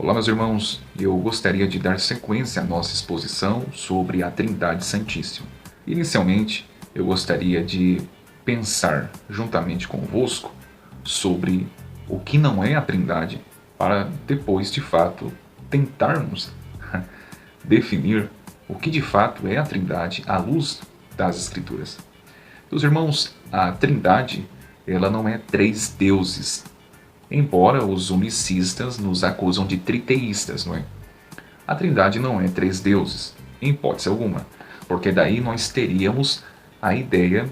Olá, meus irmãos, eu gostaria de dar sequência à nossa exposição sobre a Trindade Santíssima. Inicialmente, eu gostaria de pensar juntamente convosco sobre o que não é a Trindade, para depois, de fato, tentarmos definir o que de fato é a Trindade à luz das Escrituras. Meus irmãos, a Trindade, ela não é três deuses, embora os unicistas nos acusam de triteístas, não é? A Trindade não é três deuses, em hipótese alguma, porque daí nós teríamos a ideia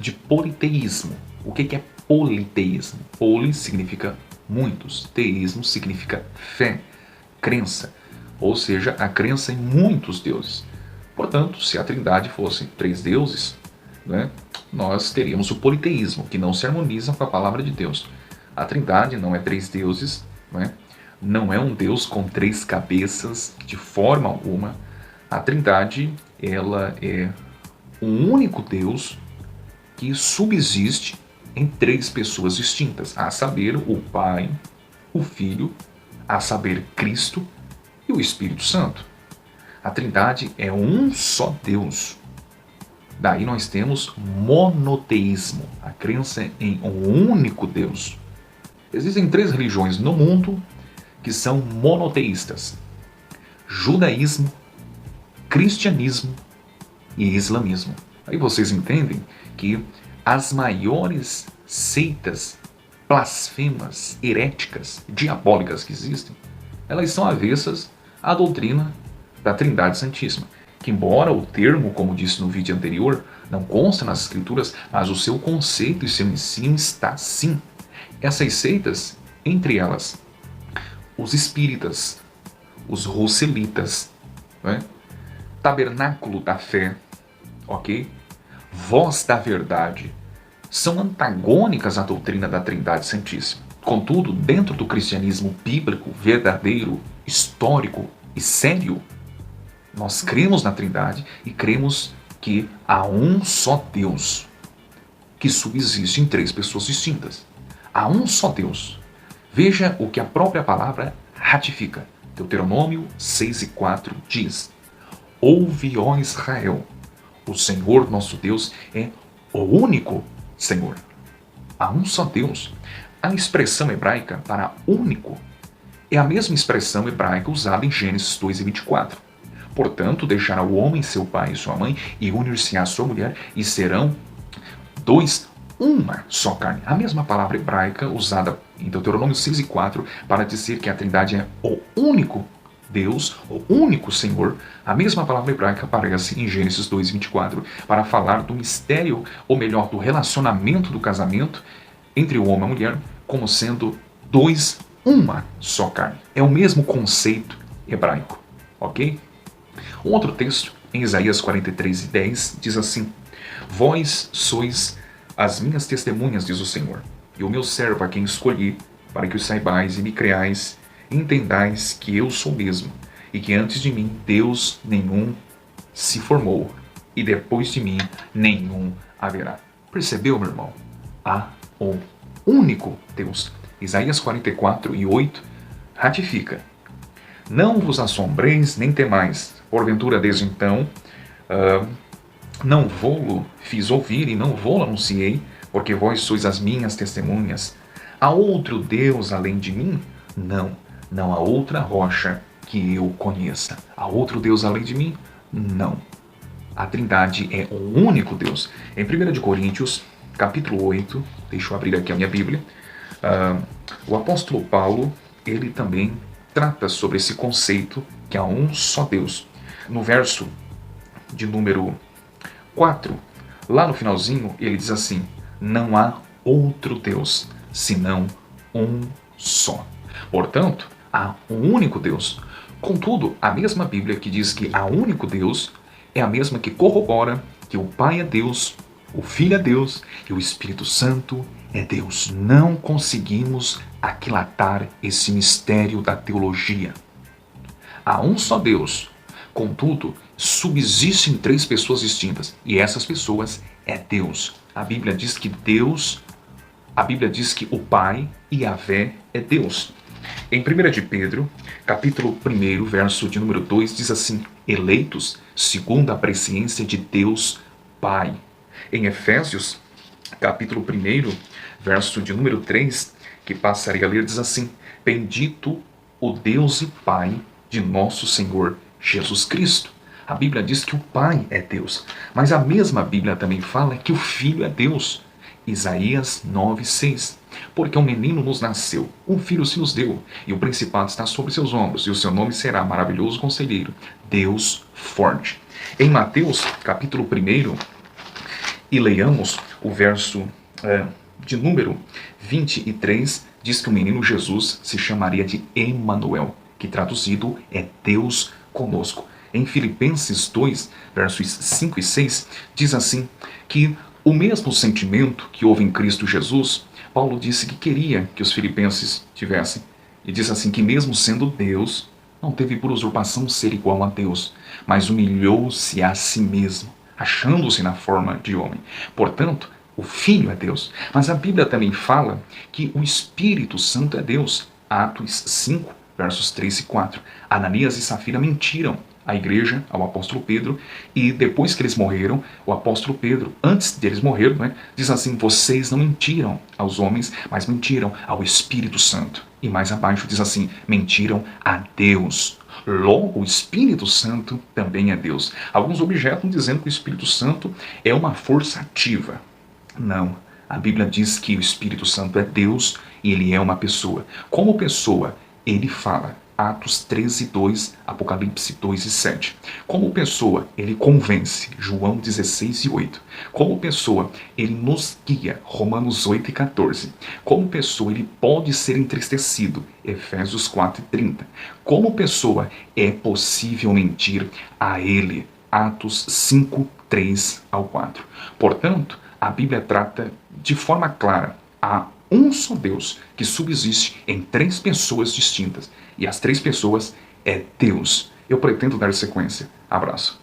de politeísmo. O que é politeísmo? Poli significa muitos, teísmo significa fé, crença, ou seja, a crença em muitos deuses. Portanto, se a Trindade fosse três deuses, né, nós teríamos o politeísmo, que não se harmoniza com a palavra de Deus. A Trindade não é três deuses, não é um Deus com três cabeças de forma alguma. A Trindade, ela é um único Deus que subsiste em três pessoas distintas, a saber, o Pai, o Filho, a saber, Cristo e o Espírito Santo. A Trindade é um só Deus. Daí nós temos monoteísmo, a crença em um único Deus. Existem três religiões no mundo que são monoteístas: judaísmo, cristianismo e islamismo. Aí vocês entendem que as maiores seitas blasfemas, heréticas, diabólicas que existem, elas são avessas à doutrina da Trindade Santíssima. Que embora o termo, como disse no vídeo anterior, não consta nas escrituras, mas o seu conceito e seu ensino está sim. Essas seitas, entre elas, os espíritas, os rosselitas, tabernáculo da fé, ok? Voz da verdade, são antagônicas à doutrina da Trindade Santíssima. Contudo, dentro do cristianismo bíblico, verdadeiro, histórico e sério, nós cremos na Trindade e cremos que há um só Deus que subsiste em três pessoas distintas. Há um só Deus. Veja o que a própria palavra ratifica. Deuteronômio 6:4 diz: Ouve, ó Israel, o Senhor nosso Deus é o único Senhor. Há um só Deus. A expressão hebraica para único é a mesma expressão hebraica usada em Gênesis 2:24. Portanto, deixará o homem seu pai e sua mãe e unir-se à sua mulher e serão dois, uma só carne. A mesma palavra hebraica usada em Deuteronômio 6:4 para dizer que a Trindade é o único Deus, o único Senhor. A mesma palavra hebraica aparece em Gênesis 2:24 para falar do mistério, ou melhor, do relacionamento do casamento entre o homem e a mulher como sendo dois, uma só carne. É o mesmo conceito hebraico, ok? Um outro texto, em Isaías 43:10, diz assim: Vós sois as minhas testemunhas, diz o Senhor, e o meu servo a quem escolhi, para que o saibais e me creais, e entendais que eu sou mesmo, e que antes de mim Deus nenhum se formou, e depois de mim nenhum haverá. Percebeu, meu irmão? Há um único Deus. Isaías 44:8 ratifica: Não vos assombreis nem temais, porventura desde então não vou-lo fiz ouvir e não vou-lo anunciei, porque vós sois as minhas testemunhas. Há outro Deus além de mim? Não há outra rocha que eu conheça. Há outro Deus além de mim? Não. A Trindade é um único Deus. Em 1 Coríntios, capítulo 8, deixa eu abrir aqui a minha Bíblia, o apóstolo Paulo, ele também trata sobre esse conceito que há um só Deus. No verso de número 4, lá no finalzinho, ele diz assim: Não há outro Deus, senão um só. Portanto, há um único Deus. Contudo, a mesma Bíblia que diz que há um único Deus é a mesma que corrobora que o Pai é Deus, o Filho é Deus e o Espírito Santo é Deus. Não conseguimos aquilatar esse mistério da teologia. Há um só Deus, contudo, subsistem três pessoas distintas, e essas pessoas é Deus. A Bíblia diz que o Pai, Yahvé, é Deus. Em 1 de Pedro, capítulo 1, verso de número 2, diz assim: eleitos segundo a presciência de Deus Pai. Em Efésios, capítulo 1, verso de número 3, que passaria a ler, diz assim: bendito o Deus e Pai de nosso Senhor Jesus Cristo. A Bíblia diz que o Pai é Deus, mas a mesma Bíblia também fala que o Filho é Deus. Isaías 9:6. Porque um menino nos nasceu, um filho se nos deu, e o principado está sobre seus ombros, e o seu nome será Maravilhoso Conselheiro, Deus Forte. Em Mateus, capítulo 1, e leiamos o verso de número 23, diz que o menino Jesus se chamaria de Emanuel, que traduzido é Deus conosco. Em Filipenses 2, versos 5 e 6, diz assim que o mesmo sentimento que houve em Cristo Jesus, Paulo disse que queria que os filipenses tivessem. E diz assim que mesmo sendo Deus, não teve por usurpação ser igual a Deus, mas humilhou-se a si mesmo, achando-se na forma de homem. Portanto, o Filho é Deus. Mas a Bíblia também fala que o Espírito Santo é Deus. Atos 5, versos 3 e 4. Ananias e Safira mentiram à igreja, ao apóstolo Pedro, e depois que eles morreram, o apóstolo Pedro, antes deles morrerem, diz assim: vocês não mentiram aos homens, mas mentiram ao Espírito Santo. E mais abaixo diz assim: mentiram a Deus. Logo, o Espírito Santo também é Deus. Alguns objetam dizendo que o Espírito Santo é uma força ativa. Não. A Bíblia diz que o Espírito Santo é Deus e ele é uma pessoa. Como pessoa, ele fala. Atos 13:2, Apocalipse 2:7. Como pessoa, ele convence. João 16:8. Como pessoa, ele nos guia. Romanos 8:14. Como pessoa, ele pode ser entristecido. Efésios 4:30. Como pessoa, é possível mentir a ele. Atos 5:3 ao 4. Portanto, a Bíblia trata de forma clara a um só Deus que subsiste em três pessoas distintas. E as três pessoas é Deus. Eu pretendo dar sequência. Abraço.